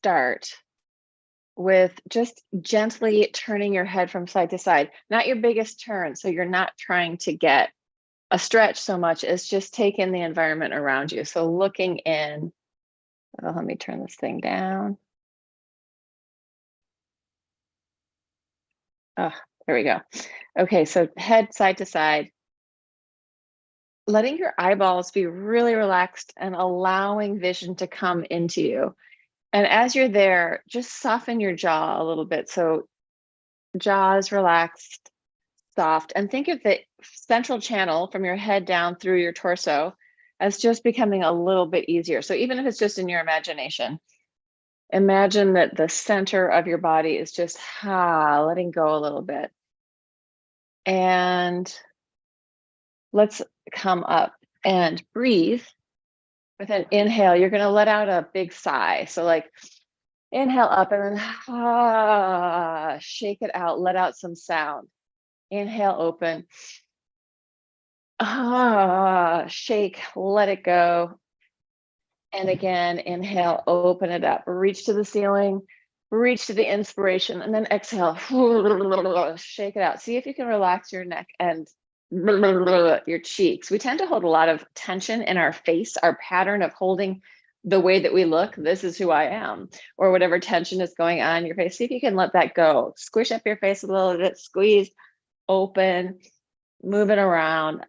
Start with just gently turning your head from side to side, not your biggest turn. So you're not trying to get a stretch so much as just take in the environment around you. So looking in, oh, let me turn this thing down. Oh, there we go. Okay, so head side to side, letting your eyeballs be really relaxed and allowing vision to come into you. And as you're there, just soften your jaw a little bit. So jaw is relaxed, soft, and think of the central channel from your head down through your torso as just becoming a little bit easier. So even if it's just in your imagination, imagine that the center of your body is just letting go a little bit. And let's come up and breathe. With an inhale, you're going to let out a big sigh. So like inhale up and then shake it out, let out some sound. Inhale, open. Shake, let it go. And again, inhale, open it up, reach to the ceiling, reach to the inspiration, and then exhale, shake it out. See if you can relax your neck and your cheeks. We tend to hold a lot of tension in our face, our pattern of holding the way that we look. This is who I am, or whatever tension is going on in your face. See if you can let that go. Squish up your face a little bit, squeeze, open, move it around.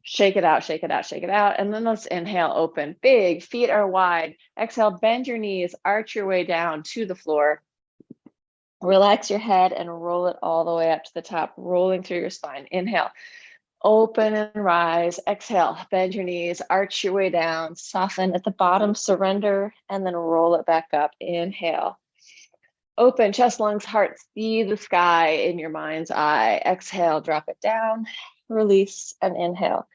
Shake it out, shake it out, shake it out. And then let's inhale, open, big, feet are wide. Exhale, bend your knees, arch your way down to the floor. Relax your head and roll it all the way up to the top, rolling through your spine. Inhale, open and rise. Exhale, bend your knees, arch your way down, soften at the bottom, surrender, and then roll it back up. Inhale. Open, chest, lungs, heart, see the sky in your mind's eye. Exhale, drop it down, release, and inhale.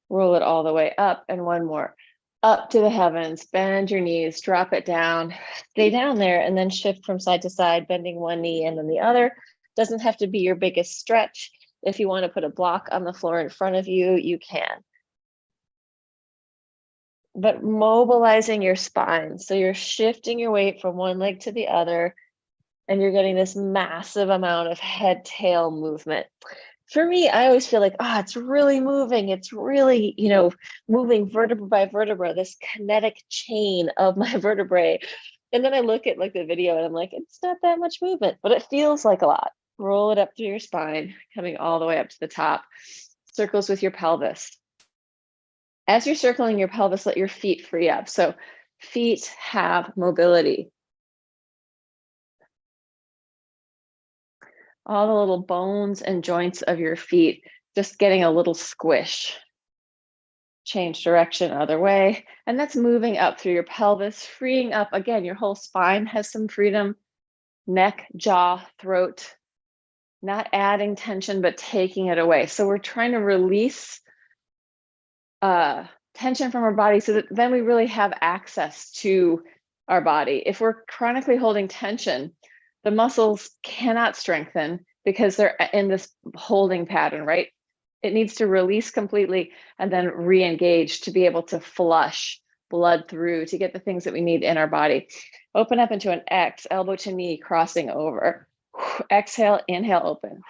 Roll it all the way up, and one more. Up to the heavens, bend your knees, drop it down, stay down there, and then shift from side to side, bending one knee and then the other. Doesn't have to be your biggest stretch. If you want to put a block on the floor in front of you, you can. But mobilizing your spine, so you're shifting your weight from one leg to the other, and you're getting this massive amount of head tail movement. For me, I always feel like, it's really moving. It's really, moving vertebra by vertebra, this kinetic chain of my vertebrae. And then I look at like the video and I'm like, it's not that much movement, but it feels like a lot. Roll it up through your spine, coming all the way up to the top. Circles with your pelvis. As you're circling your pelvis, let your feet free up. So feet have mobility. All the little bones and joints of your feet just getting a little squish. Change direction other way, and that's moving up through your pelvis, freeing up. Again, your whole spine has some freedom. Neck, jaw, throat, not adding tension, but taking it away. So we're trying to release tension from our body so that then we really have access to our body. If we're chronically holding tension, the muscles cannot strengthen because they're in this holding pattern, right? It needs to release completely and then re-engage to be able to flush blood through to get the things that we need in our body. Open up into an X, elbow to knee, crossing over. Exhale, inhale, open.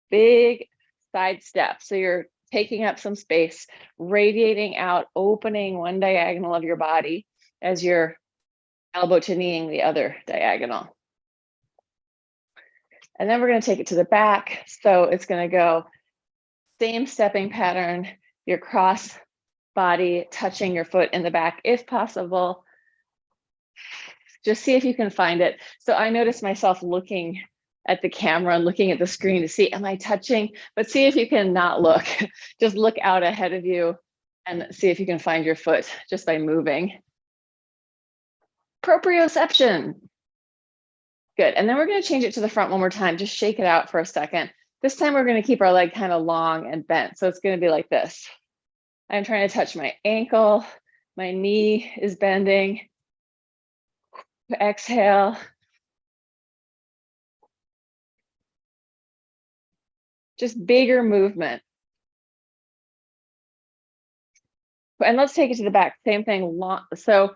Big side step. So you're taking up some space, radiating out, opening one diagonal of your body as you're elbow to kneeing the other diagonal. And then we're going to take it to the back. So it's going to go same stepping pattern, your cross body touching your foot in the back if possible. Just see if you can find it. So I noticed myself looking at the camera and looking at the screen to see, am I touching? But see if you can not look. Just look out ahead of you and see if you can find your foot just by moving. Proprioception. Good. And then we're going to change it to the front one more time. Just shake it out for a second. This time we're going to keep our leg kind of long and bent. So it's going to be like this. I'm trying to touch my ankle. My knee is bending. Exhale. Just bigger movement. And let's take it to the back. Same thing. So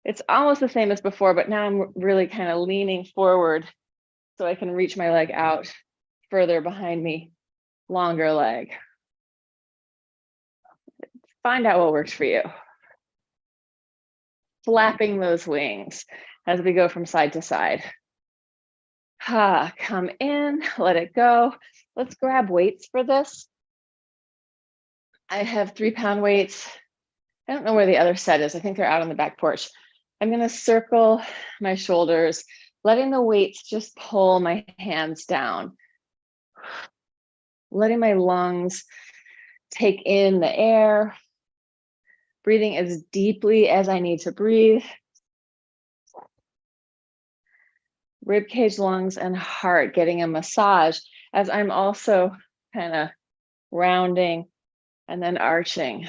it's almost the same as before, but now I'm really kind of leaning forward so I can reach my leg out further behind me, longer leg. Find out what works for you. Flapping those wings as we go from side to side. Come in, let it go. Let's grab weights for this. I have 3-pound weights. I don't know where the other set is. I think they're out on the back porch. I'm going to circle my shoulders, letting the weights just pull my hands down. Letting my lungs take in the air. Breathing as deeply as I need to breathe. Rib cage, lungs, and heart getting a massage as I'm also kind of rounding and then arching.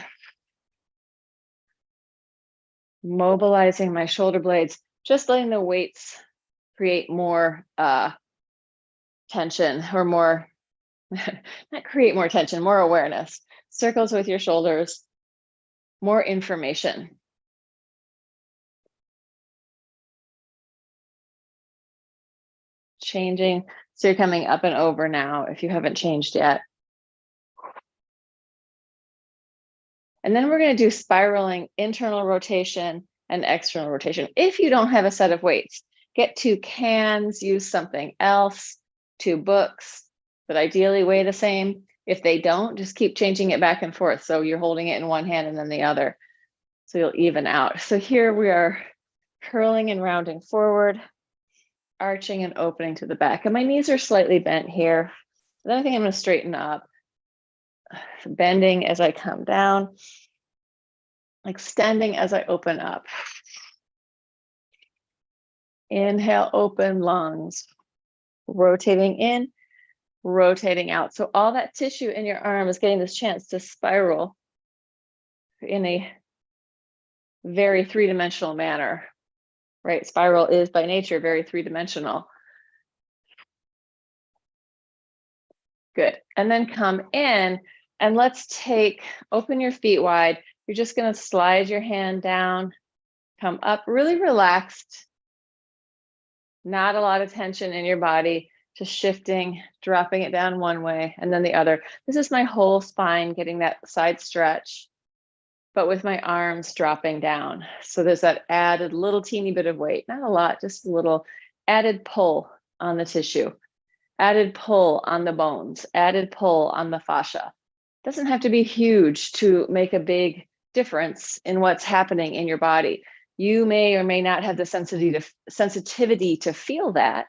Mobilizing my shoulder blades, just letting the weights create more tension or more, not create more tension, more awareness. Circles with your shoulders, more information. Changing, so you're coming up and over now if you haven't changed yet. And then we're going to do spiraling internal rotation and external rotation. If you don't have a set of weights, get 2 cans, use something else, 2 books, but ideally weigh the same. If they don't, just keep changing it back and forth. So you're holding it in one hand and then the other. So you'll even out. So here we are curling and rounding forward, arching and opening to the back. And my knees are slightly bent here. Then I think I'm going to straighten up. Bending as I come down, extending as I open up. Inhale, open lungs, rotating in, rotating out. So all that tissue in your arm is getting this chance to spiral in a very 3-dimensional manner, right? Spiral is by nature very 3-dimensional. Good. And then come in. And let's open your feet wide. You're just going to slide your hand down, come up, really relaxed. Not a lot of tension in your body, just shifting, dropping it down one way and then the other. This is my whole spine getting that side stretch, but with my arms dropping down. So there's that added little teeny bit of weight, not a lot, just a little added pull on the tissue, added pull on the bones, added pull on the fascia. Doesn't have to be huge to make a big difference in what's happening in your body. You may or may not have the sensitivity to feel that.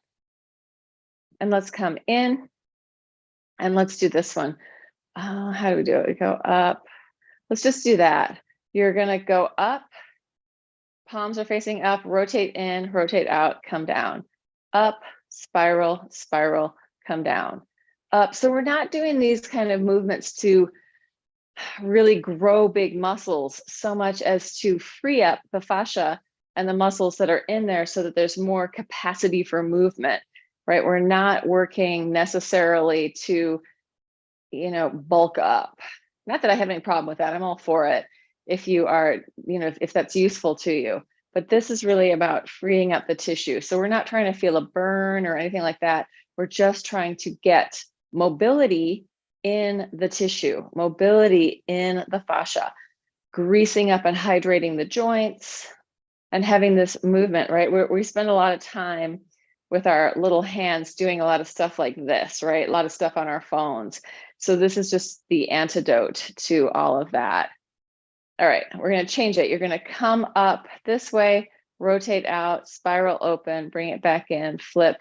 And let's come in and let's do this one. How do we do it? We go up. Let's just do that. You're going to go up. Palms are facing up, rotate in, rotate out, come down. Up, spiral, spiral, come down. Up. So we're not doing these kind of movements to really grow big muscles so much as to free up the fascia and the muscles that are in there so that there's more capacity for movement, right? We're not working necessarily to, bulk up. Not that I have any problem with that. I'm all for it if you are, if that's useful to you. But this is really about freeing up the tissue. So we're not trying to feel a burn or anything like that. We're just trying to get mobility in the tissue, mobility in the fascia, greasing up and hydrating the joints and having this movement, right? We spend a lot of time with our little hands doing a lot of stuff like this, right? A lot of stuff on our phones. So this is just the antidote to all of that. All right, we're going to change it. You're going to come up this way, rotate out, spiral open, bring it back in, flip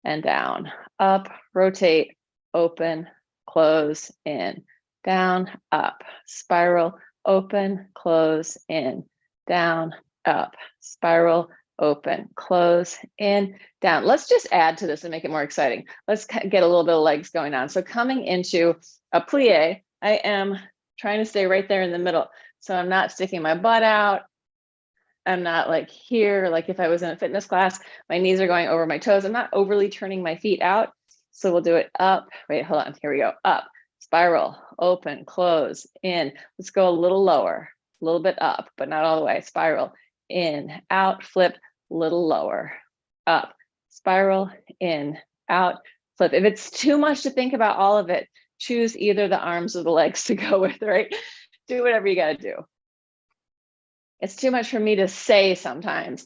and down, up, rotate, open, close, in, down, up, spiral, open, close, in, down, up, spiral, open, close, in, down. Let's just add to this and make it more exciting. Let's get a little bit of legs going on. So coming into a plie, I am trying to stay right there in the middle. So I'm not sticking my butt out. I'm not like here, like if I was in a fitness class, my knees are going over my toes. I'm not overly turning my feet out. So we'll do it up. Wait, hold on. Here we go. Up, spiral, open, close, in. Let's go a little lower, a little bit up, but not all the way. Spiral, in, out, flip, little lower, up, spiral, in, out, flip. If it's too much to think about all of it, choose either the arms or the legs to go with, right? Do whatever you got to do. It's too much for me to say sometimes.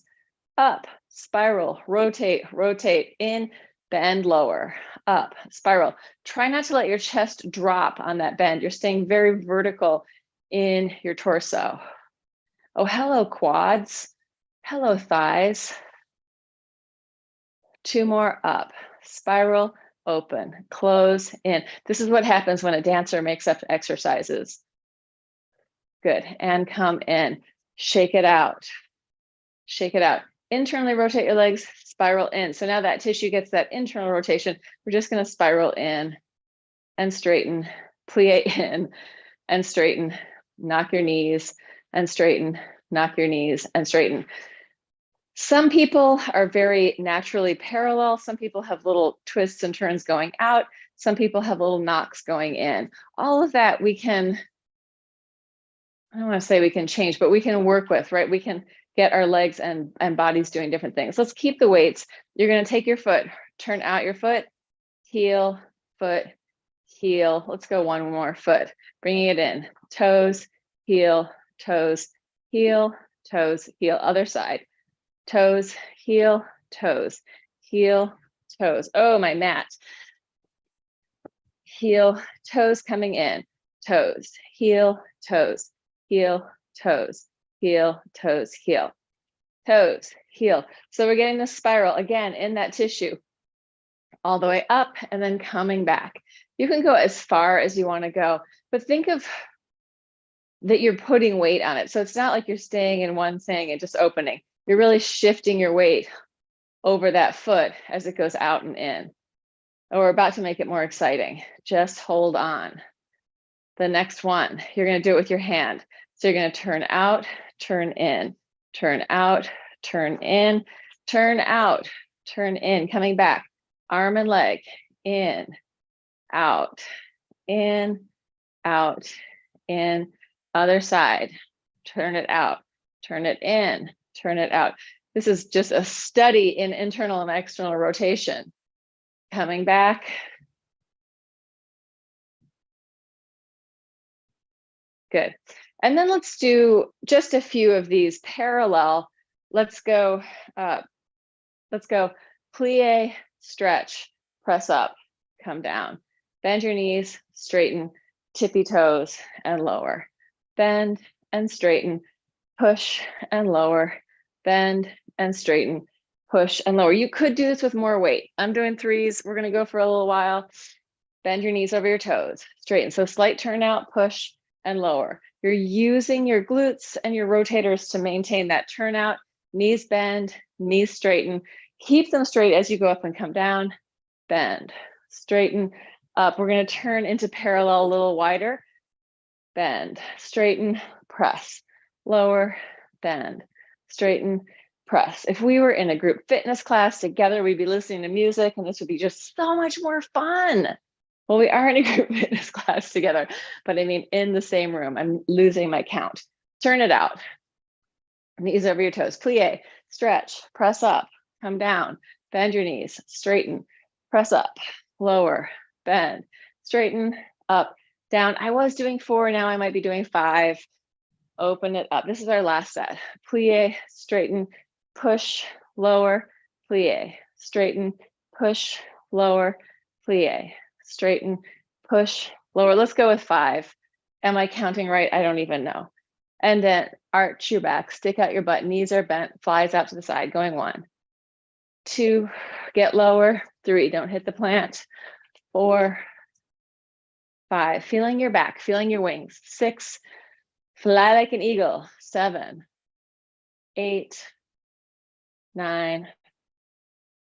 Up, spiral, rotate, rotate, in, bend lower, up, spiral. Try not to let your chest drop on that bend. You're staying very vertical in your torso. Oh, hello, quads. Hello, thighs. 2 more, up, spiral, open, close, in. This is what happens when a dancer makes up exercises. Good, and come in, shake it out, shake it out. Internally rotate your legs, spiral in. So now that tissue gets that internal rotation. We're just going to spiral in and straighten, plie in and straighten, knock your knees and straighten, knock your knees and straighten. Some people are very naturally parallel. Some people have little twists and turns going out. Some people have little knocks going in. All of that we can, I don't want to say we can change, but we can work with, right? We can get our legs and bodies doing different things. Let's keep the weights. You're going to take your foot, turn out your foot, heel, foot, heel. Let's go one more, foot, bringing it in, toes, heel, toes, heel, toes, heel, other side, toes, heel, toes, heel, toes. Oh, my mat. Heel, toes coming in, toes, heel, toes, heel, toes, heel, toes, heel, toes, heel. So we're getting the spiral again in that tissue all the way up and then coming back. You can go as far as you want to go, but think of that you're putting weight on it. So it's not like you're staying in one thing and just opening. You're really shifting your weight over that foot as it goes out and in. Oh, we're about to make it more exciting. Just hold on. The next one, you're going to do it with your hand. So you're going to turn out, turn in, turn out, turn in, turn out, turn in, coming back, arm and leg, in, out, in, other side, turn it out, turn it in, turn it out. This is just a study in internal and external rotation. Coming back. Good. And then let's do just a few of these parallel. Let's go plie, stretch, press up, come down. Bend your knees, straighten, tippy toes and lower. Bend and straighten, push and lower, bend and straighten, push and lower. You could do this with more weight. I'm doing 3s. We're going to go for a little while. Bend your knees over your toes, straighten. So slight turnout, push and lower. You're using your glutes and your rotators to maintain that turnout. Knees bend, knees straighten. Keep them straight as you go up and come down. Bend, straighten, up. We're going to turn into parallel a little wider. Bend, straighten, press, lower, bend, straighten, press. If we were in a group fitness class together, we'd be listening to music and this would be just so much more fun. Well, we are in a group fitness class together, but I mean, in the same room. I'm losing my count. Turn it out. Knees over your toes. Plie, stretch, press up, come down, bend your knees, straighten, press up, lower, bend, straighten, up, down. I was doing 4, now I might be doing 5. Open it up. This is our last set. Plie, straighten, push, lower, plie, straighten, push, lower, plie, straighten, push, lower. Let's go with 5. Am I counting right? I don't even know. And then arch your back, stick out your butt, knees are bent, flies out to the side, going 1, 2, get lower, 3, don't hit the plant, 4, 5, feeling your back, feeling your wings, 6, fly like an eagle, 7, 8, 9,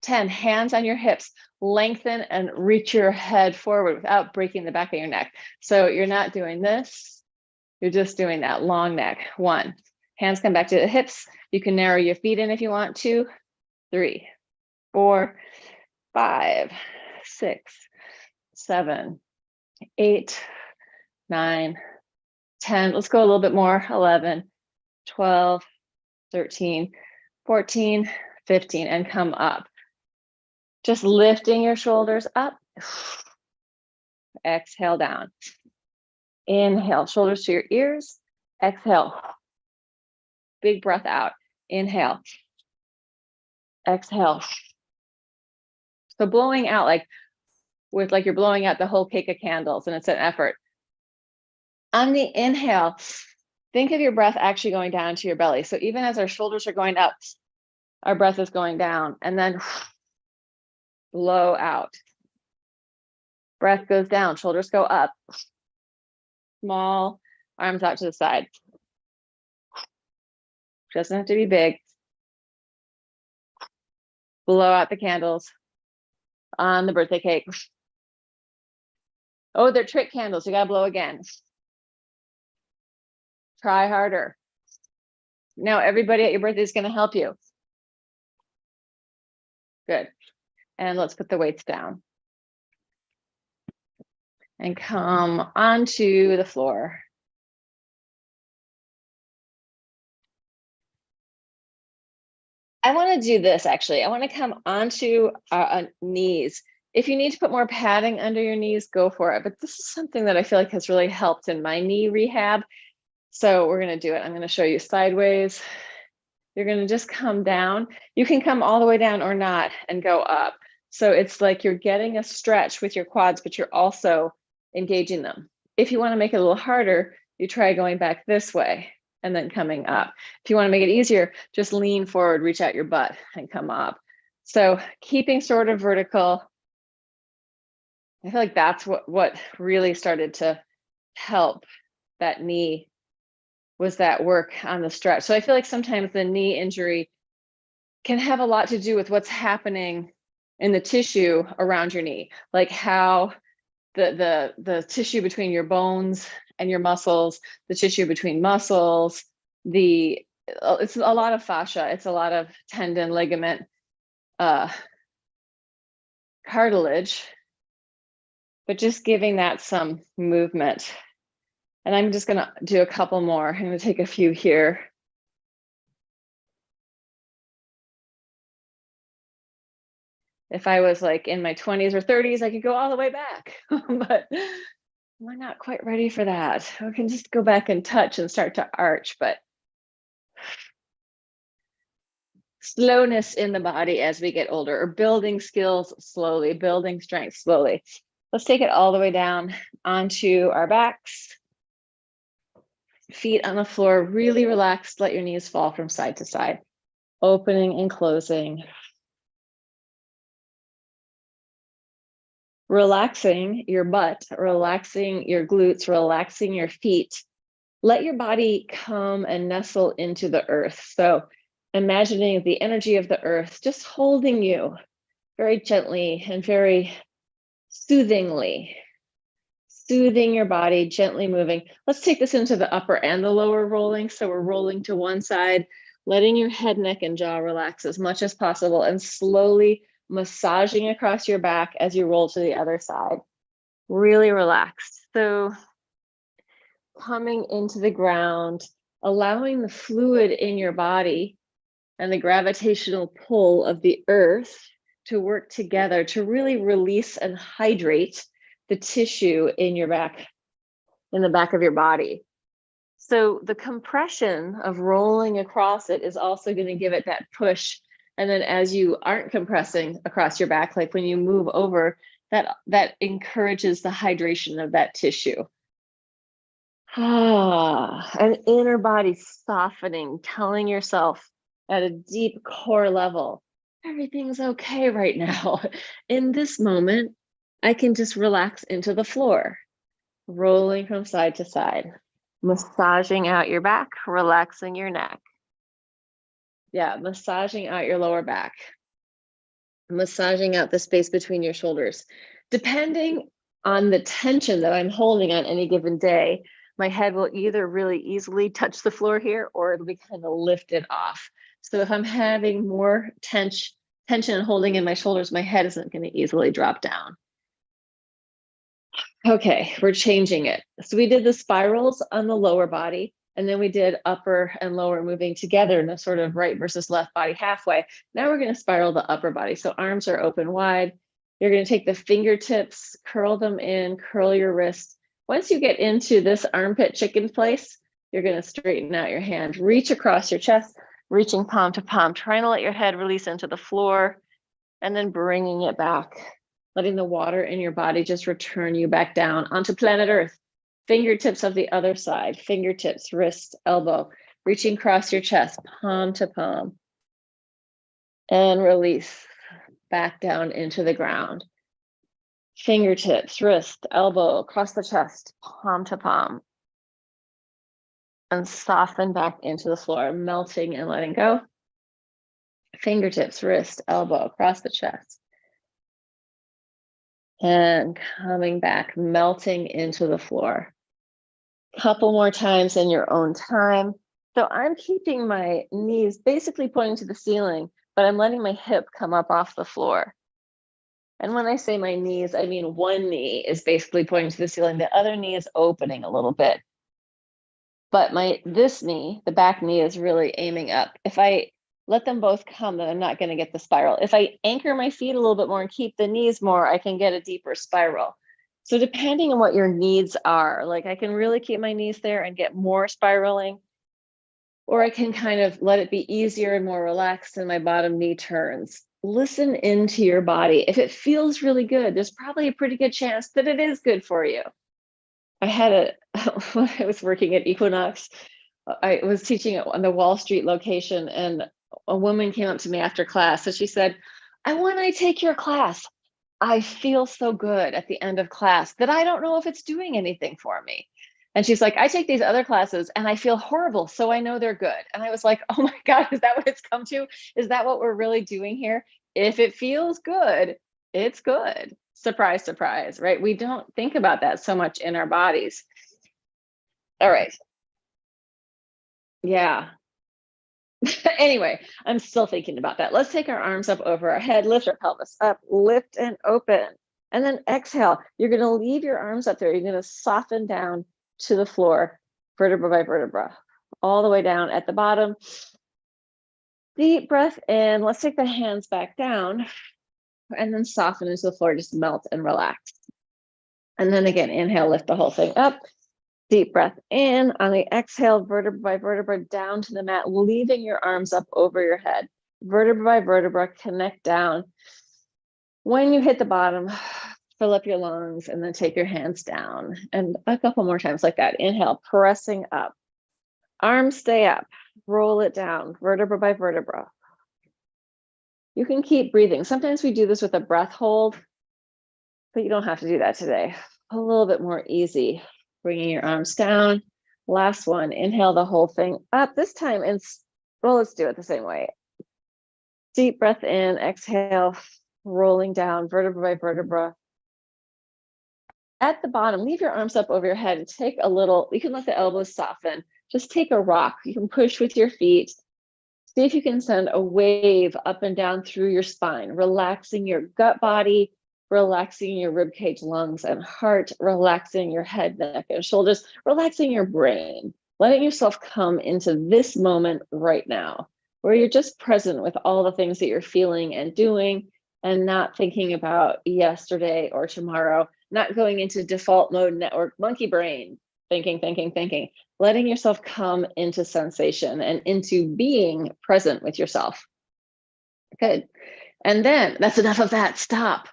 10, hands on your hips, lengthen and reach your head forward without breaking the back of your neck. So you're not doing this, you're just doing that long neck. 1, hands come back to the hips. You can narrow your feet in if you want to. 3, 4, 5, 6, 7, 8, 9, 10. Let's go a little bit more. 11, 12, 13, 14, 15, and come up. Just lifting your shoulders up. Exhale down. Inhale, shoulders to your ears. Exhale. Big breath out. Inhale. Exhale. So blowing out like you're blowing out the whole cake of candles, and it's an effort. On the inhale, think of your breath actually going down to your belly. So even as our shoulders are going up, our breath is going down, and then blow out. Breath goes down, shoulders go up. Small, arms out to the side. Doesn't have to be big. Blow out the candles on the birthday cake. Oh, they're trick candles. You gotta blow again. Try harder. Now everybody at your birthday is gonna help you. Good. And let's put the weights down. And come onto the floor. I want to do this actually. I want to come onto our knees. If you need to put more padding under your knees, go for it. But this is something that I feel like has really helped in my knee rehab. So we're going to do it. I'm going to show you sideways. You're going to just come down. You can come all the way down or not and go up. So it's like you're getting a stretch with your quads, but you're also engaging them. If you want to make it a little harder, you try going back this way and then coming up. If you want to make it easier, just lean forward, reach out your butt and come up. So keeping sort of vertical. I feel like that's what really started to help that knee, was that work on the stretch. So I feel like sometimes the knee injury can have a lot to do with what's happening in the tissue around your knee, like how the tissue between your bones and your muscles, the tissue between muscles, it's a lot of fascia, it's a lot of tendon, ligament, cartilage, but just giving that some movement. And I'm just gonna do a couple more. I'm gonna take a few here. If I was like in my 20s or 30s, I could go all the way back, but we're not quite ready for that. We can just go back and touch and start to arch, but slowness in the body as we get older, or building skills slowly, building strength slowly. Let's take it all the way down onto our backs. Feet on the floor, really relaxed. Let your knees fall from side to side, opening and closing. Relaxing your butt, relaxing your glutes, relaxing your feet. Let your body come and nestle into the earth. So imagining the energy of the earth just holding you very gently and very soothingly, soothing your body, gently moving. Let's take this into the upper and the lower rolling. So we're rolling to one side, letting your head, neck, and jaw relax as much as possible, and slowly massaging across your back as you roll to the other side. Really relaxed. So coming into the ground, allowing the fluid in your body and the gravitational pull of the earth to work together to really release and hydrate the tissue in your back, in the back of your body. So the compression of rolling across it is also going to give it that push. And then as you aren't compressing across your back, like when you move over, that encourages the hydration of that tissue. An inner body softening, telling yourself at a deep core level, everything's okay right now. In this moment, I can just relax into the floor, rolling from side to side, massaging out your back, relaxing your neck. Yeah, massaging out your lower back, massaging out the space between your shoulders. Depending on the tension that I'm holding on any given day, my head will either really easily touch the floor here, or it'll be kind of lifted off. So if I'm having more tension and holding in my shoulders, my head isn't going to easily drop down. Okay, we're changing it. So we did the spirals on the lower body, and then we did upper and lower moving together in a sort of right versus left body halfway. Now we're going to spiral the upper body. So arms are open wide. You're going to take the fingertips, curl them in, curl your wrist. Once you get into this armpit chicken place, you're going to straighten out your hand, reach across your chest, reaching palm to palm, trying to let your head release into the floor, and then bringing it back, letting the water in your body just return you back down onto planet Earth. Fingertips of the other side, fingertips, wrist, elbow, reaching across your chest, palm to palm. And release back down into the ground. Fingertips, wrist, elbow, across the chest, palm to palm. And soften back into the floor, melting and letting go. Fingertips, wrist, elbow, across the chest. And coming back, melting into the floor. Couple more times in your own time. So I'm keeping my knees basically pointing to the ceiling, but I'm letting my hip come up off the floor. And when I say my knees, I mean one knee is basically pointing to the ceiling, the other knee is opening a little bit. But this knee, the back knee, is really aiming up. If I let them both come, then I'm not going to get the spiral. If I anchor my feet a little bit more and keep the knees more, I can get a deeper spiral. So depending on what your needs are, like I can really keep my knees there and get more spiraling, or I can kind of let it be easier and more relaxed and my bottom knee turns. Listen into your body. If it feels really good, there's probably a pretty good chance that it is good for you. I had when I was working at Equinox, I was teaching on the Wall Street location, and a woman came up to me after class. So she said, "I want to take your class. I feel so good at the end of class that I don't know if it's doing anything for me." And she's like, "I take these other classes and I feel horrible, so I know they're good." And I was like, "Oh my God, is that what it's come to? Is that what we're really doing here? If it feels good, it's good." Surprise, surprise, right? We don't think about that so much in our bodies. All right. Yeah. Anyway, I'm still thinking about that. Let's take our arms up over our head, lift our pelvis up, lift and open. And then exhale. You're going to leave your arms up there. You're going to soften down to the floor, vertebra by vertebra, all the way down at the bottom. Deep breath in. Let's take the hands back down and then soften into the floor. Just melt and relax. And then again, inhale, lift the whole thing up. Deep breath in. On the exhale, vertebra by vertebra down to the mat, leaving your arms up over your head. Vertebra by vertebra, connect down. When you hit the bottom, fill up your lungs and then take your hands down. And a couple more times like that. Inhale, pressing up. Arms stay up. Roll it down, vertebra by vertebra. You can keep breathing. Sometimes we do this with a breath hold, but you don't have to do that today. A little bit more easy. Bringing your arms down. Last one, inhale the whole thing up. This time, well, let's do it the same way. Deep breath in, exhale, rolling down, vertebra by vertebra. At the bottom, leave your arms up over your head and take a little, you can let the elbows soften. Just take a rock. You can push with your feet. See if you can send a wave up and down through your spine, relaxing your gut body, relaxing your ribcage, lungs, and heart, relaxing your head, neck, and shoulders, relaxing your brain, letting yourself come into this moment right now, where you're just present with all the things that you're feeling and doing, and not thinking about yesterday or tomorrow, not going into default mode network monkey brain, thinking, letting yourself come into sensation and into being present with yourself. Good. And then that's enough of that. Stop.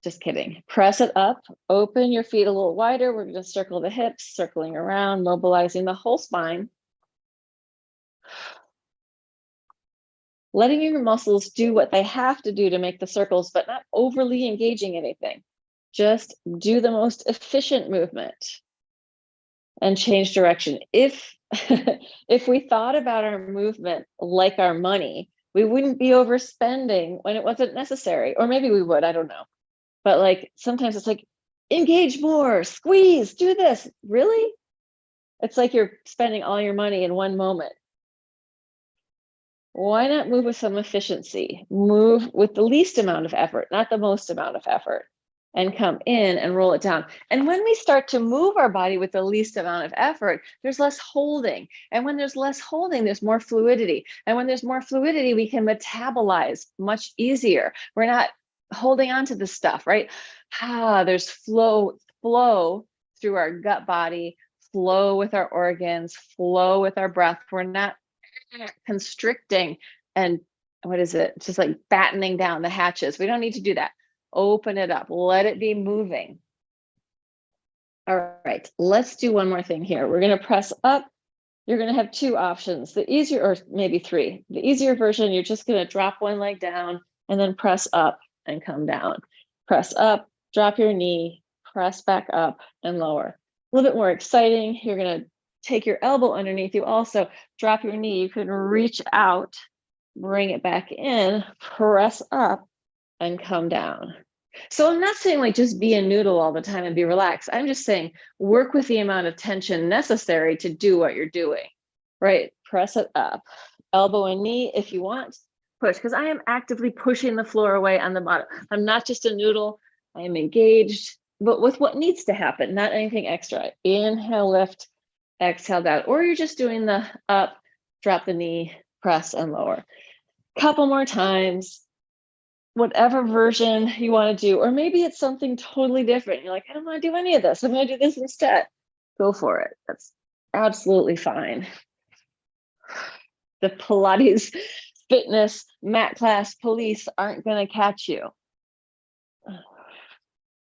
Just kidding. Press it up, open your feet a little wider. We're going to circle the hips, circling around, mobilizing the whole spine. Letting your muscles do what they have to do to make the circles, but not overly engaging anything. Just do the most efficient movement and change direction. If we thought about our movement like our money, we wouldn't be overspending when it wasn't necessary. Or maybe we would, I don't know. But like sometimes it's like, engage more, squeeze, do this. Really? It's like you're spending all your money in one moment. Why not move with some efficiency? Move with the least amount of effort, not the most amount of effort. and come in and roll it down. And when we start to move our body with the least amount of effort, there's less holding. And when there's less holding, there's more fluidity. And when there's more fluidity, we can metabolize much easier. We're not holding on to this stuff, right? There's flow through our gut body, flow with our organs, flow with our breath. We're not constricting and what is it? Just like battening down the hatches. We don't need to do that. Open it up, let it be moving. All right, let's do one more thing here. We're gonna press up. You're gonna have two options. The easier, or maybe three. The easier version, you're just gonna drop one leg down and then press up and come down. Press up, drop your knee, press back up and lower. A little bit more exciting. You're gonna take your elbow underneath you also, drop your knee. You can reach out, bring it back in, press up and come down. So I'm not saying like just be a noodle all the time and be relaxed. I'm just saying work with the amount of tension necessary to do what you're doing, right? Press it up, elbow and knee if you want, push, because I am actively pushing the floor away on the bottom. I'm not just a noodle, I am engaged, but with what needs to happen, not anything extra. Inhale, lift, exhale down, or you're just doing the up, drop the knee, press and lower. Couple more times. Whatever version you want to do, or maybe it's something totally different. You're like, I don't want to do any of this. I'm going to do this instead. Go for it. That's absolutely fine. The Pilates, fitness, mat class police aren't going to catch you.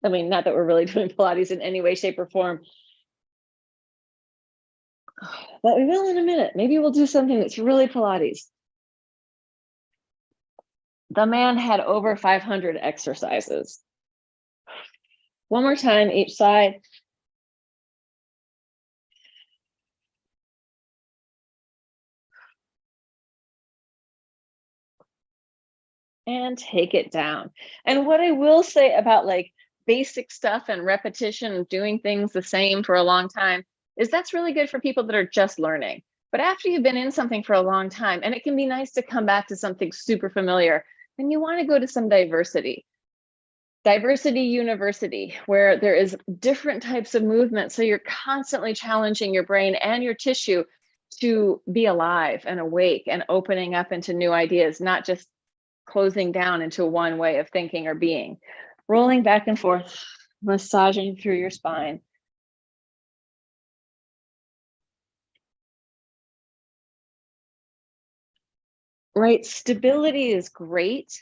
I mean, not that we're really doing Pilates in any way, shape, or form, but we will in a minute. Maybe we'll do something that's really Pilates. The man had over 500 exercises. One more time, each side. And take it down. And what I will say about like basic stuff and repetition, doing things the same for a long time, is that's really good for people that are just learning. But after you've been in something for a long time, and it can be nice to come back to something super familiar, then you want to go to some diversity. Diversity University, where there is different types of movement. So you're constantly challenging your brain and your tissue to be alive and awake and opening up into new ideas, not just closing down into one way of thinking or being. Rolling back and forth, massaging through your spine. Right, stability is great.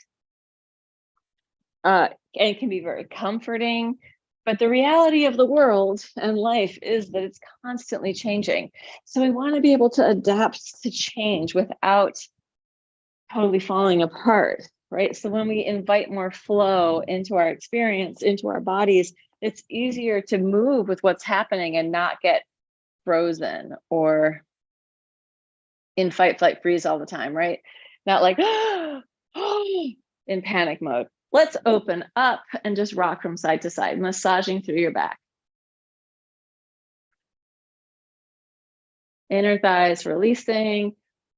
And it can be very comforting, but the reality of the world and life is that it's constantly changing. So we want to be able to adapt to change without totally falling apart, right? So when we invite more flow into our experience, into our bodies, it's easier to move with what's happening and not get frozen or in fight, flight, freeze all the time, right? Not like in panic mode. Let's open up and just rock from side to side, massaging through your back. Inner thighs releasing,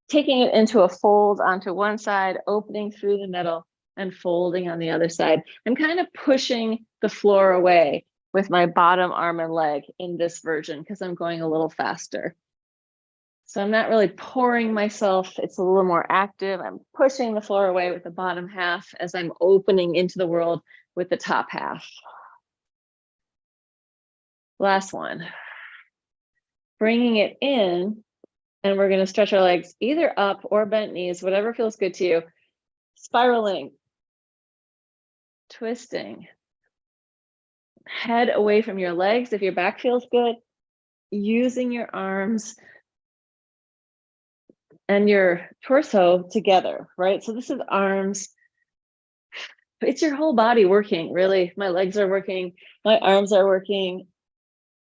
taking it into a fold onto one side, opening through the middle and folding on the other side. I'm kind of pushing the floor away with my bottom arm and leg in this version because I'm going a little faster. So I'm not really pouring myself. It's a little more active. I'm pushing the floor away with the bottom half as I'm opening into the world with the top half. Last one. Bringing it in, and we're going to stretch our legs either up or bent knees, whatever feels good to you. Spiraling, twisting. Head away from your legs if your back feels good. Using your arms and your torso together, right? So this is arms. It's your whole body working, really. My legs are working, my arms are working,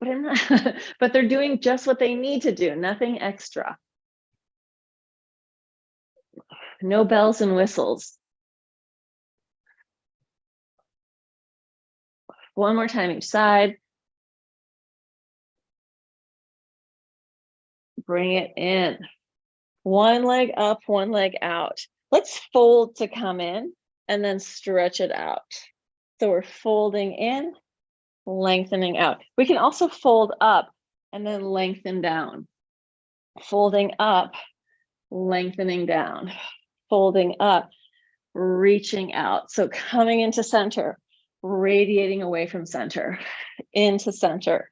but I'm not, but they're doing just what they need to do, nothing extra. No bells and whistles. One more time each side. Bring it in. One leg up, one leg out. Let's fold to come in and then stretch it out. So we're folding in, lengthening out. We can also fold up and then lengthen down. Folding up, lengthening down. Folding up, reaching out. So coming into center, radiating away from center, into center.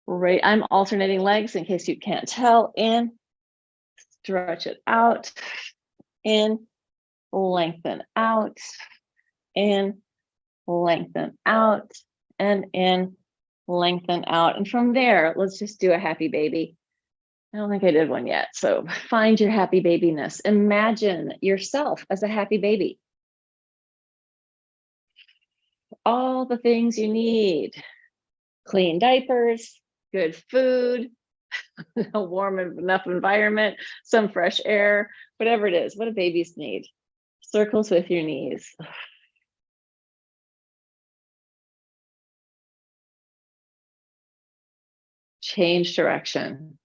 Right. I'm alternating legs in case you can't tell. In, stretch it out. In, lengthen out. In, lengthen out. And in, lengthen out. And from there, let's just do a happy baby. I don't think I did one yet. So find your happy babiness. Imagine yourself as a happy baby. All the things you need: clean diapers, good food, a warm enough environment, some fresh air, whatever it is. What do babies need? Circles with your knees. Change direction.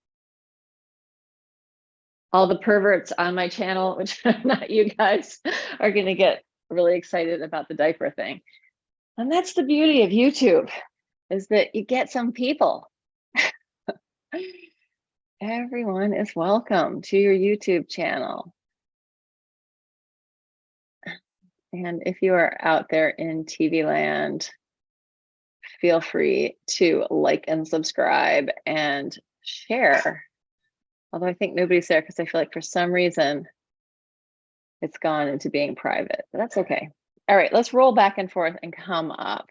All the perverts on my channel, which are not you guys, are going to get really excited about the diaper thing. And that's the beauty of YouTube, is that you get some people. Everyone is welcome to your YouTube channel. And if you are out there in TV land, feel free to like and subscribe and share. Although I think nobody's there because I feel like for some reason it's gone into being private, but that's okay. All right, let's roll back and forth and come up.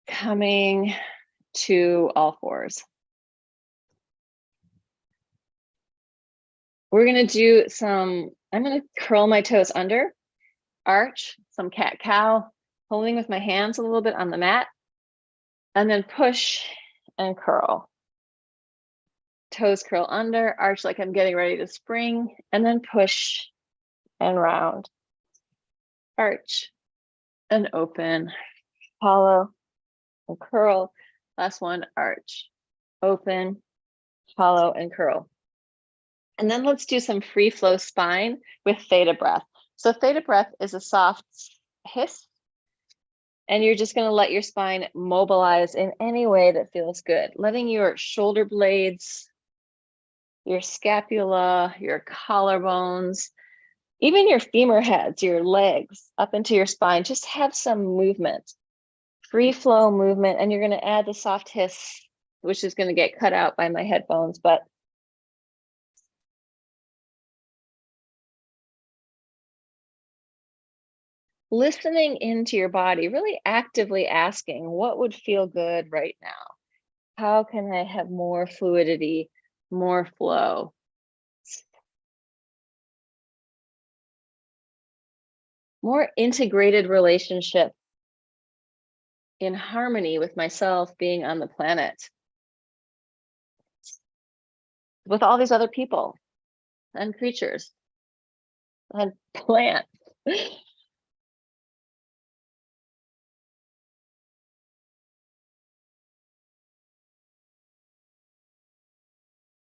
Coming to all fours. We're gonna do some, I'm gonna curl my toes under, arch, some cat-cow, holding with my hands a little bit on the mat, and then push and curl. Toes curl under, arch like I'm getting ready to spring, and then push and round. Arch and open, hollow and curl. Last one, arch, open, hollow and curl. And then let's do some free flow spine with theta breath. So theta breath is a soft hiss, and you're just going to let your spine mobilize in any way that feels good, letting your shoulder blades, your scapula, your collarbones, even your femur heads, your legs up into your spine, just have some movement, free flow movement. And you're going to add the soft hiss, which is going to get cut out by my headphones, but listening into your body, really actively asking, what would feel good right now? How can I have more fluidity, more flow? More integrated relationship in harmony with myself being on the planet, with all these other people and creatures and plants.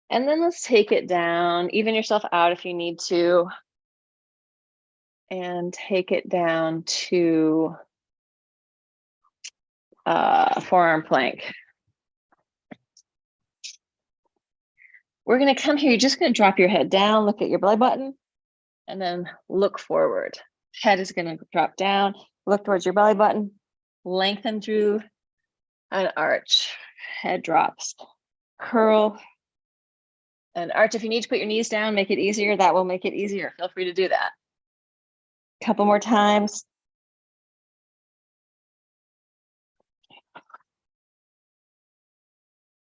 And then let's take it down, even yourself out if you need to, and take it down to forearm plank. We're going to come here. You're just going to drop your head down, look at your belly button, and then look forward. Head is going to drop down, look towards your belly button, lengthen through an arch. Head drops, curl and arch. If you need to put your knees down, make it easier. That will make it easier. Feel free to do that. A couple more times.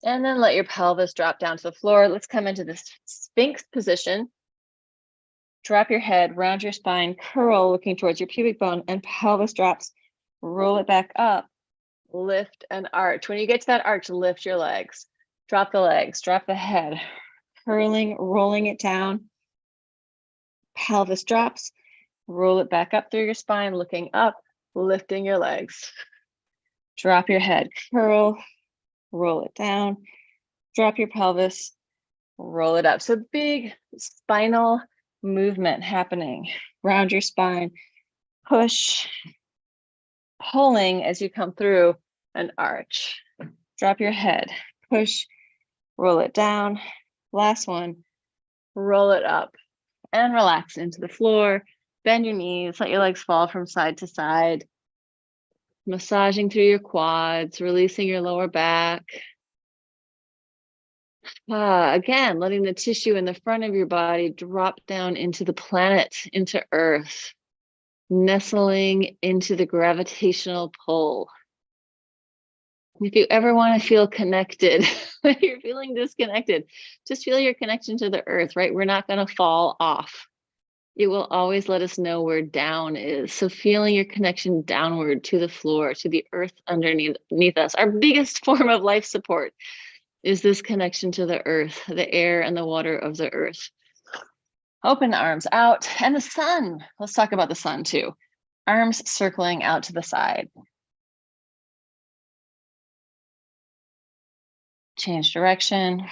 And then let your pelvis drop down to the floor. Let's come into this Sphinx position. Drop your head, round your spine, curl, looking towards your pubic bone, and pelvis drops. Roll it back up, lift and arch. When you get to that arch, lift your legs. Drop the legs, drop the head, curling, rolling it down. Pelvis drops, roll it back up through your spine, looking up, lifting your legs. Drop your head, curl, roll it down, drop your pelvis, roll it up. So big spinal movement happening. Round your spine, push pulling as you come through an arch. Drop your head, push, roll it down. Last one, roll it up and relax into the floor. Bend your knees, let your legs fall from side to side. Massaging through your quads, releasing your lower back. Again, letting the tissue in the front of your body drop down into the planet, into Earth, nestling into the gravitational pull. If you ever want to feel connected, when you're feeling disconnected, just feel your connection to the Earth, right? We're not going to fall off. It will always let us know where down is. So feeling your connection downward to the floor, to the earth underneath us. Our biggest form of life support is this connection to the earth, the air and the water of the earth. Open the arms out and the sun. Let's talk about the sun too. Arms circling out to the side. Change direction.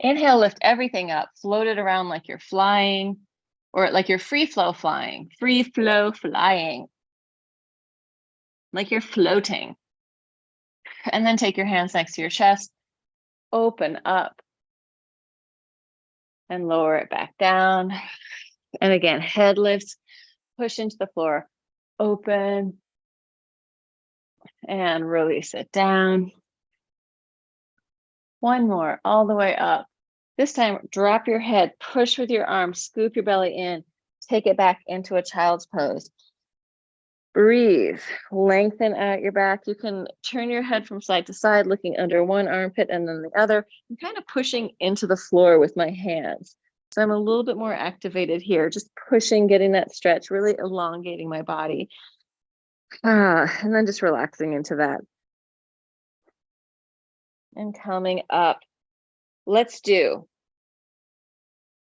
Inhale, lift everything up, float it around like you're flying, or like you're free flow flying, like you're floating. And then take your hands next to your chest, open up and lower it back down. And again, head lifts, push into the floor, open and release it down. One more, all the way up. This time, drop your head, push with your arms, scoop your belly in, take it back into a child's pose. Breathe, lengthen out your back. You can turn your head from side to side, looking under one armpit and then the other. I'm kind of pushing into the floor with my hands. So I'm a little bit more activated here, just pushing, getting that stretch, really elongating my body. And then just relaxing into that. And coming up, let's do,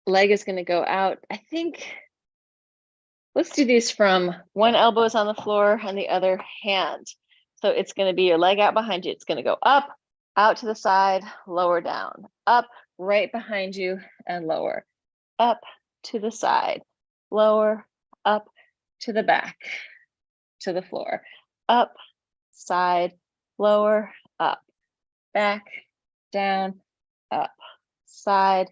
leg is going to go out. I think, let's do these from one elbow is on the floor and the other hand. So it's going to be your leg out behind you. It's going to go up, out to the side, lower down, up, right behind you and lower, up to the side, lower, up to the back, to the floor, up, side, lower, up, back, down, up, side,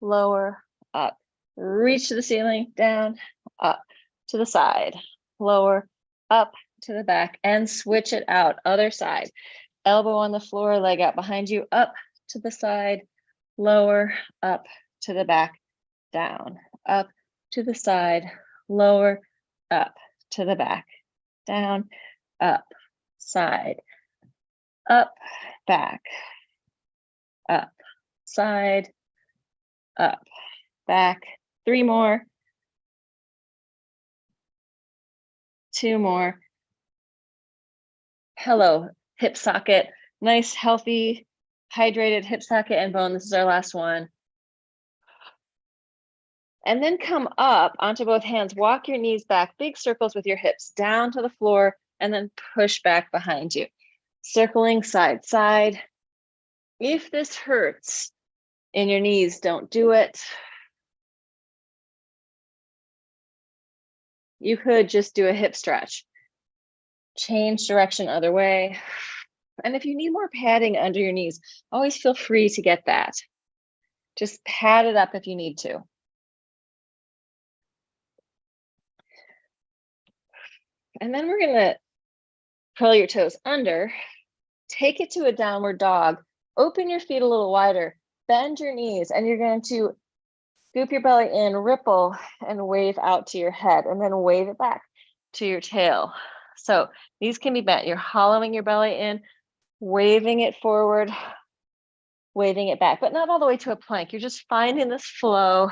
lower, up, reach to the ceiling, down, up, to the side, lower, up, to the back, and switch it out, other side. Elbow on the floor, leg out behind you, up to the side, lower, up to the back, down, up to the side, lower, up to the back, down, up, side, up, back, up, side, up, back. 3 more. 2 more. Hello, hip socket. Nice, healthy, hydrated hip socket and bone. This is our last one. And then come up onto both hands. Walk your knees back, big circles with your hips down to the floor, and then push back behind you. Circling side, side. If this hurts in your knees, don't do it. You could just do a hip stretch. Change direction other way. And if you need more padding under your knees, always feel free to get that. Just pad it up if you need to. And then we're gonna curl your toes under, take it to a downward dog, open your feet a little wider, bend your knees, and you're going to scoop your belly in, ripple, and wave out to your head, and then wave it back to your tail. So these can be bent. You're hollowing your belly in, waving it forward, waving it back, but not all the way to a plank. You're just finding this flow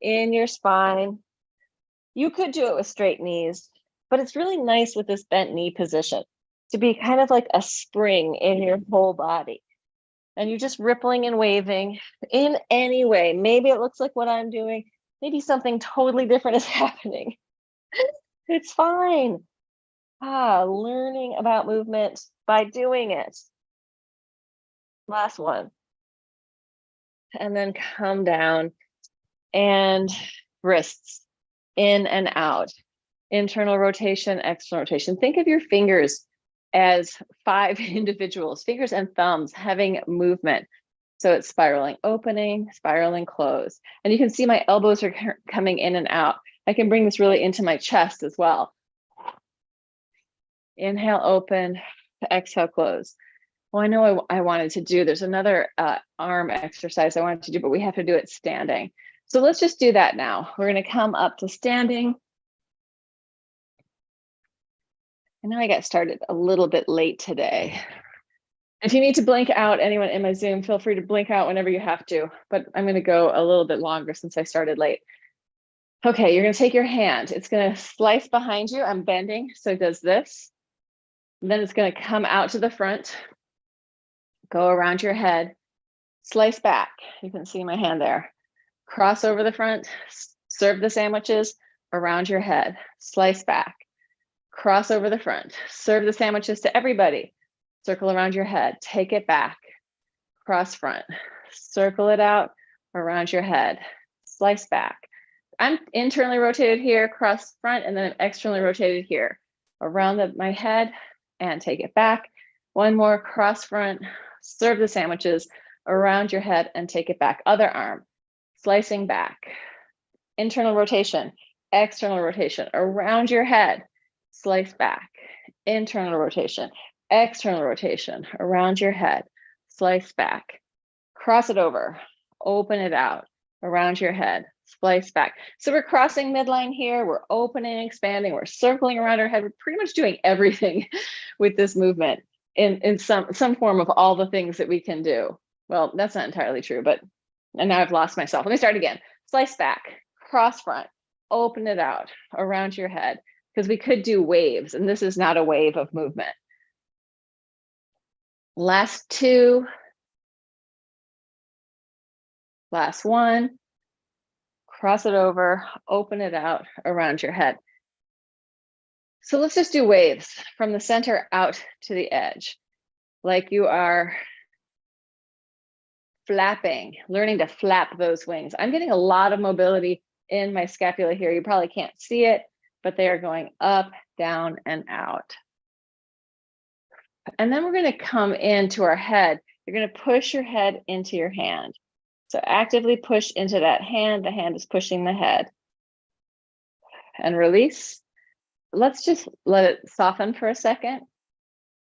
in your spine. You could do it with straight knees, but it's really nice with this bent knee position to be kind of like a spring in your whole body. And you're just rippling and waving in any way. Maybe it looks like what I'm doing. Maybe something totally different is happening. It's fine. Learning about movement by doing it. Last one. And then come down and wrists in and out, internal rotation, external rotation. Think of your fingers as 5 individuals, fingers and thumbs having movement. So it's spiraling, opening, spiraling, close. And you can see my elbows are coming in and out. I can bring this really into my chest as well. Inhale, open, exhale, close. Well, I know I wanted to do, there's another arm exercise I wanted to do, but we have to do it standing. So let's just do that now. We're gonna come up to standing. I know I got started a little bit late today. If you need to blink out, anyone in my Zoom, feel free to blink out whenever you have to, but I'm gonna go a little bit longer since I started late. Okay, you're gonna take your hand. It's gonna slice behind you. I'm bending, so it does this. And then it's gonna come out to the front, go around your head, slice back. You can see my hand there. Cross over the front, serve the sandwiches around your head, slice back. Cross over the front, serve the sandwiches to everybody. Circle around your head, take it back, cross front, circle it out around your head, slice back. I'm internally rotated here, cross front, and then I'm externally rotated here, around my head and take it back. One more, cross front, serve the sandwiches around your head and take it back. Other arm, slicing back. Internal rotation, external rotation, around your head, slice back. Internal rotation, external rotation, around your head, slice back. Cross it over, open it out, around your head, slice back. So we're crossing midline here, we're opening, expanding, we're circling around our head. We're pretty much doing everything with this movement in some form of all the things that we can do. Well, that's not entirely true, but, and now I've lost myself. Let me start again. Slice back, cross front, open it out around your head, because we could do waves, and this is not a wave of movement. Last 2. Last 1. Cross it over, open it out around your head. So let's just do waves from the center out to the edge, like you are flapping, learning to flap those wings. I'm getting a lot of mobility in my scapula here. You probably can't see it, but they are going up, down, and out. And then we're going to come into our head. You're going to push your head into your hand. So actively push into that hand. The hand is pushing the head. And release. Let's just let it soften for a second.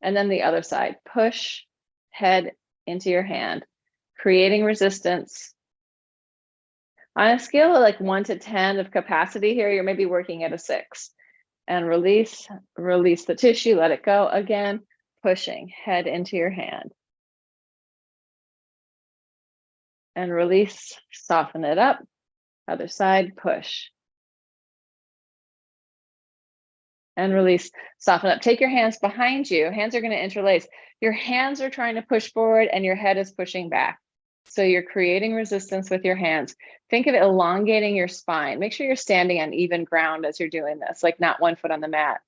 And then the other side. Push head into your hand, creating resistance. On a scale of like 1 to 10 of capacity here, you're maybe working at a 6. And release the tissue, let it go again. Pushing head into your hand. And release, soften it up. Other side, push. And release, soften up. Take your hands behind you. Hands are going to interlace. Your hands are trying to push forward and your head is pushing back. So you're creating resistance with your hands. Think of elongating your spine. Make sure you're standing on even ground as you're doing this, like not 1 foot on the mat.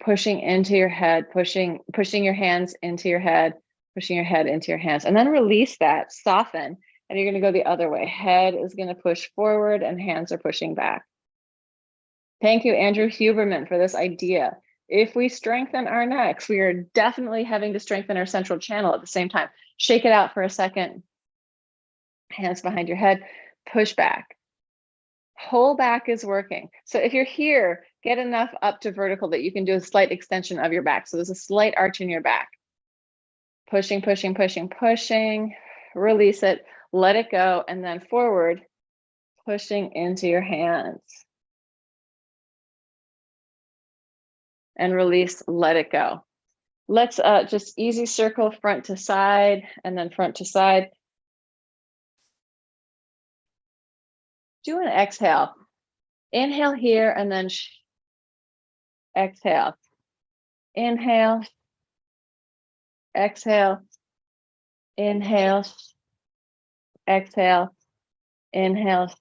Pushing into your head, pushing your hands into your head, pushing your head into your hands, and then release that, soften, and you're going to go the other way. Head is going to push forward and hands are pushing back. Thank you, Andrew Huberman, for this idea. If we strengthen our necks, we are definitely having to strengthen our central channel at the same time. Shake it out for a second. Hands behind your head, push back. Whole back is working. So if you're here, get enough up to vertical that you can do a slight extension of your back. So there's a slight arch in your back. Pushing, pushing, pushing, pushing, release it, let it go, and then forward, pushing into your hands. And release, let it go. Let's just easy circle front to side and then front to side. Do an exhale. Inhale here and then exhale. Inhale. Exhale. Inhale. Exhale. Inhale.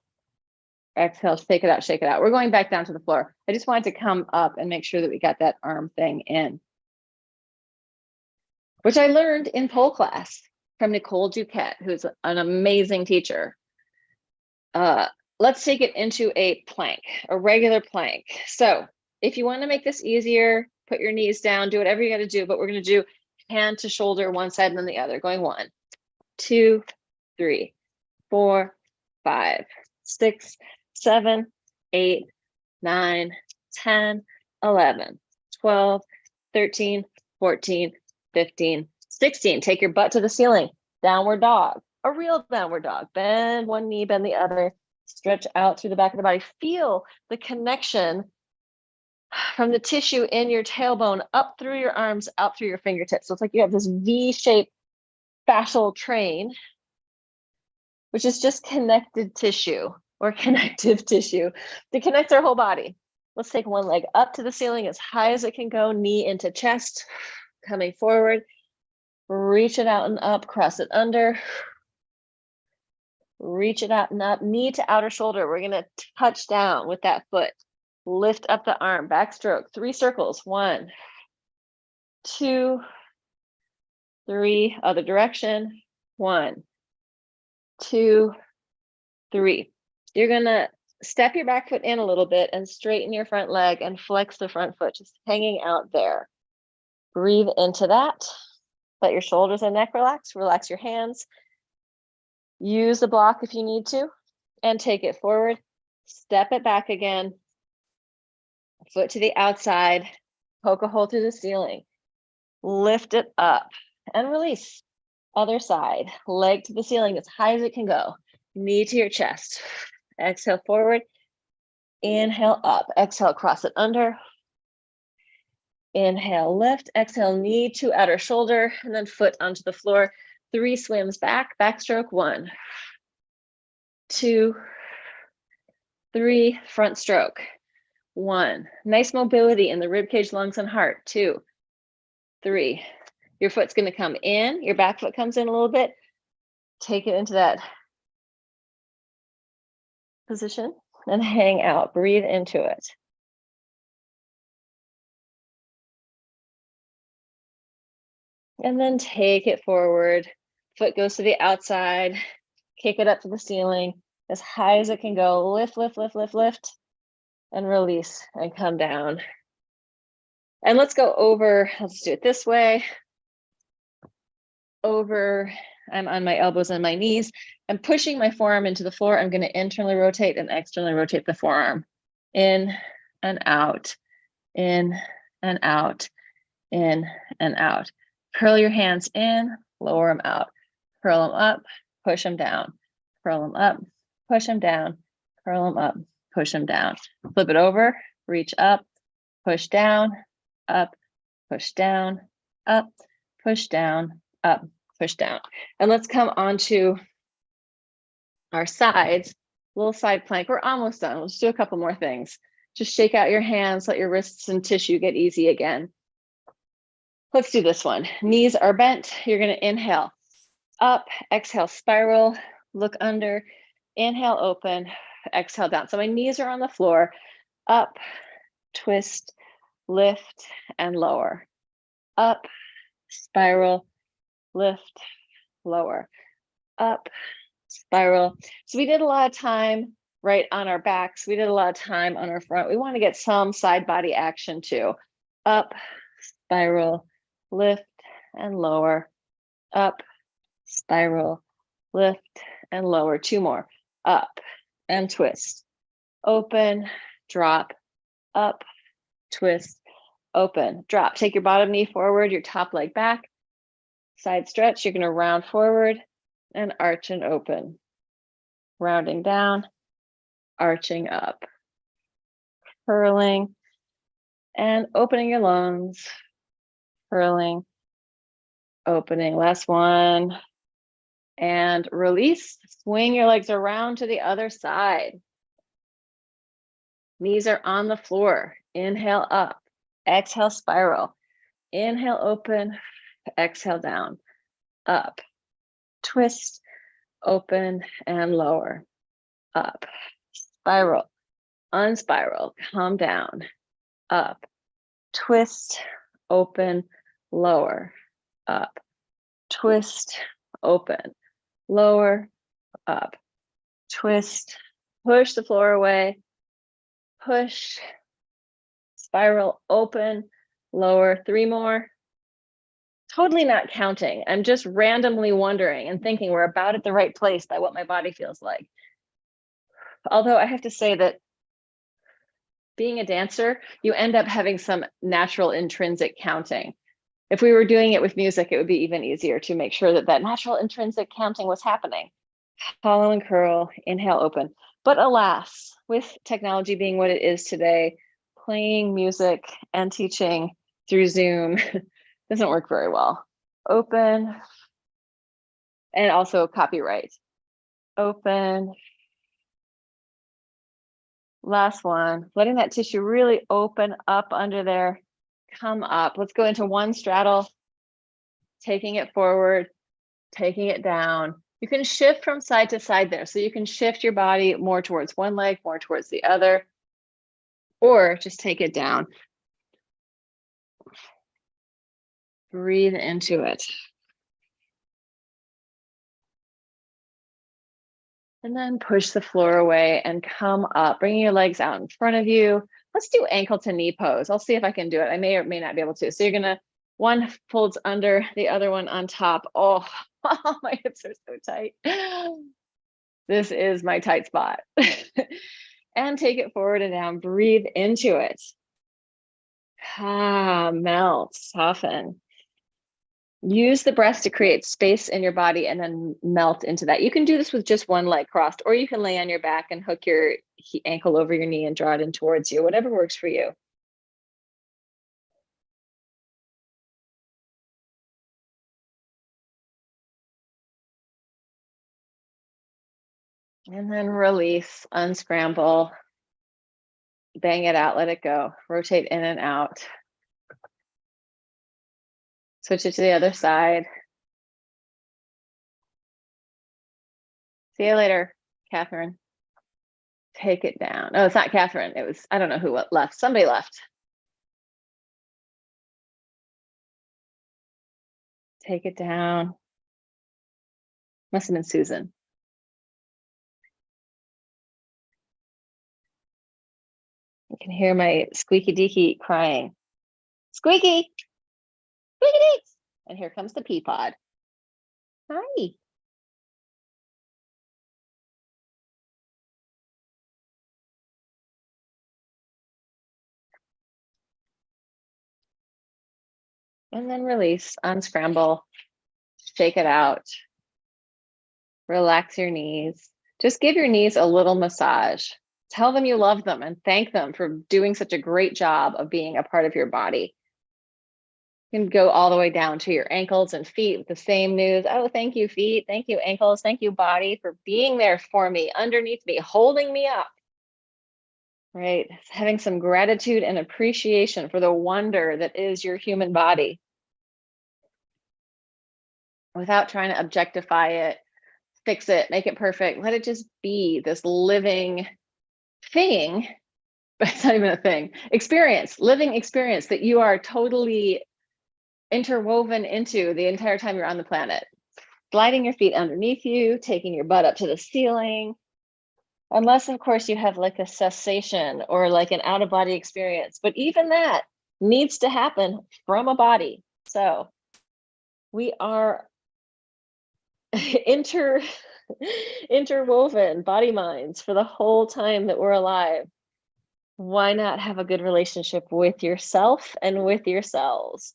Exhale. Shake it out, shake it out. We're going back down to the floor. I just wanted to come up and make sure that we got that arm thing in, which I learned in pole class from Nicole Duquette, who's an amazing teacher. let's take it into a plank, a regular plank. So if you want to make this easier, put your knees down, do whatever you got to do, but we're going to do hand to shoulder, one side and then the other, going 1, 2, 3, 4, 5, 6, 7, 8, 9, 10, 11, 12, 13, 14, 15, 16. Take your butt to the ceiling. Downward dog, a real downward dog. Bend one knee, bend the other. Stretch out through the back of the body. Feel the connection from the tissue in your tailbone up through your arms, out through your fingertips. So it's like you have this V-shaped fascial train, which is just connected tissue or connective tissue that connects our whole body. Let's take one leg up to the ceiling as high as it can go, knee into chest, coming forward. Reach it out and up, cross it under. Reach it out and up, knee to outer shoulder. We're gonna touch down with that foot. Lift up the arm, backstroke, 3 circles. 1, 2, 3, other direction. 1, 2, 3. You're gonna step your back foot in a little bit and straighten your front leg and flex the front foot, just hanging out there. Breathe into that. Let your shoulders and neck relax. Relax your hands. Use the block if you need to, and take it forward. Step it back again. Foot to the outside. Poke a hole through the ceiling. Lift it up and release. Other side. Leg to the ceiling as high as it can go. Knee to your chest. Exhale forward. Inhale up. Exhale, cross it under. Inhale, lift. Exhale, knee to outer shoulder, and then foot onto the floor. 3 swims back, backstroke. 1, 2, 3, front stroke. 1, nice mobility in the rib cage, lungs, and heart. 2, 3. Your foot's going to come in, your back foot comes in a little bit. Take it into that position and hang out. Breathe into it. And then take it forward. Foot goes to the outside. Kick it up to the ceiling as high as it can go. Lift, lift, lift, lift, lift, and release and come down. And let's go over, let's do it this way. Over, I'm on my elbows and my knees. I'm pushing my forearm into the floor. I'm going to internally rotate and externally rotate the forearm. In and out, in and out, in and out. Curl your hands in, lower them out. Curl them up, push them down. Curl them up, push them down. Curl them up, push them down. Flip it over, reach up, push down, up, push down, up, push down, up, push down. And let's come onto our sides, little side plank. We're almost done. Let's do a couple more things. Just shake out your hands, let your wrists and tissue get easy again. Let's do this one. Knees are bent. You're going to inhale up, exhale, spiral, look under, inhale, open, exhale down. So my knees are on the floor, up, twist, lift, and lower. Up, spiral, lift, lower. Up, spiral. So we did a lot of time right on our backs. We did a lot of time on our front. We want to get some side body action too. Up, spiral, lift, and lower. Up, spiral, lift, and lower. 2 more. Up and twist. Open, drop, up, twist, open, drop. Take your bottom knee forward, your top leg back. Side stretch. You're going to round forward and arch and open. Rounding down, arching up. Curling and opening your lungs. Curling, opening. Last one. And release. Swing your legs around to the other side. Knees are on the floor. Inhale up. Exhale, spiral. Inhale, open. Exhale, down. Up. Twist. Open and lower. Up. Spiral. Unspiral. Come down. Up. Twist. Open. Lower. Up. Twist. Open. Lower. Up. Twist. Push the floor away. Push. Spiral open. Lower. 3 more. Totally not counting. I'm just randomly wondering and thinking we're about at the right place by what my body feels like. Although I have to say that being a dancer, you end up having some natural intrinsic counting. If we were doing it with music, it would be even easier to make sure that that natural intrinsic counting was happening. Hollow and curl, inhale, open. But alas, with technology being what it is today, playing music and teaching through Zoom doesn't work very well. Open, and also copyright. Open. Last one, letting that tissue really open up under there, come up. Let's go into one straddle, taking it forward, taking it down. You can shift from side to side there. So you can shift your body more towards one leg, more towards the other, or just take it down. Breathe into it. And then push the floor away and come up, bringing your legs out in front of you. Let's do ankle to knee pose. I'll see if I can do it. I may or may not be able to. So you're gonna, one folds under, the other one on top. Oh, my hips are so tight. This is my tight spot. And take it forward and down, breathe into it. Melt, soften. Use the breath to create space in your body and then melt into that. You can do this with just one leg crossed, or you can lay on your back and hook your ankle over your knee and draw it in towards you, whatever works for you. And then release, unscramble, bang it out, let it go. Rotate in and out. Switch it to the other side. See you later, Catherine. Take it down. Oh, it's not Catherine. It was, I don't know who left. Somebody left. Take it down. Must have been Susan. I can hear my squeaky deaky crying. Squeaky, squeaky deeks. And here comes the pea pod. Hi. And then release, unscramble, shake it out. Relax your knees. Just give your knees a little massage. Tell them you love them and thank them for doing such a great job of being a part of your body. You can go all the way down to your ankles and feet with the same news. Oh, thank you, feet. Thank you, ankles. Thank you, body, for being there for me, underneath me, holding me up. Right? Having some gratitude and appreciation for the wonder that is your human body without trying to objectify it, fix it, make it perfect. Let it just be this living thing, but it's not even a thing. Experience, living experience that you are totally interwoven into the entire time you're on the planet. Sliding your feet underneath you, taking your butt up to the ceiling. Unless, of course, you have like a cessation or like an out-of-body experience. But even that needs to happen from a body. So we are interwoven body minds for the whole time that we're alive. Why not have a good relationship with yourself and with your cells?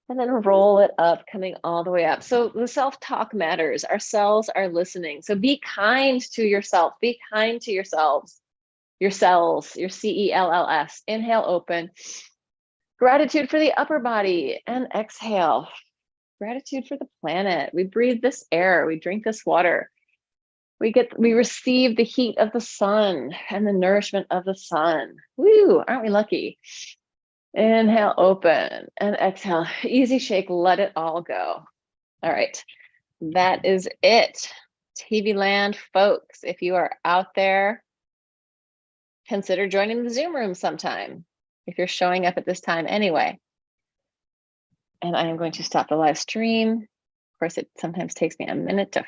And then roll it up, coming all the way up. So the self-talk matters. Our cells are listening. So be kind to yourself. Be kind to yourselves, your cells, your CELLS. Inhale, open. Gratitude for the upper body, and exhale. Gratitude for the planet. We breathe this air. We drink this water. We receive the heat of the sun and the nourishment of the sun. Woo, aren't we lucky? Inhale, open, and exhale. Easy shake, let it all go. All right, that is it. TV land folks, if you are out there, consider joining the Zoom room sometime if you're showing up at this time anyway. And I am going to stop the live stream. Of course, it sometimes takes me a minute to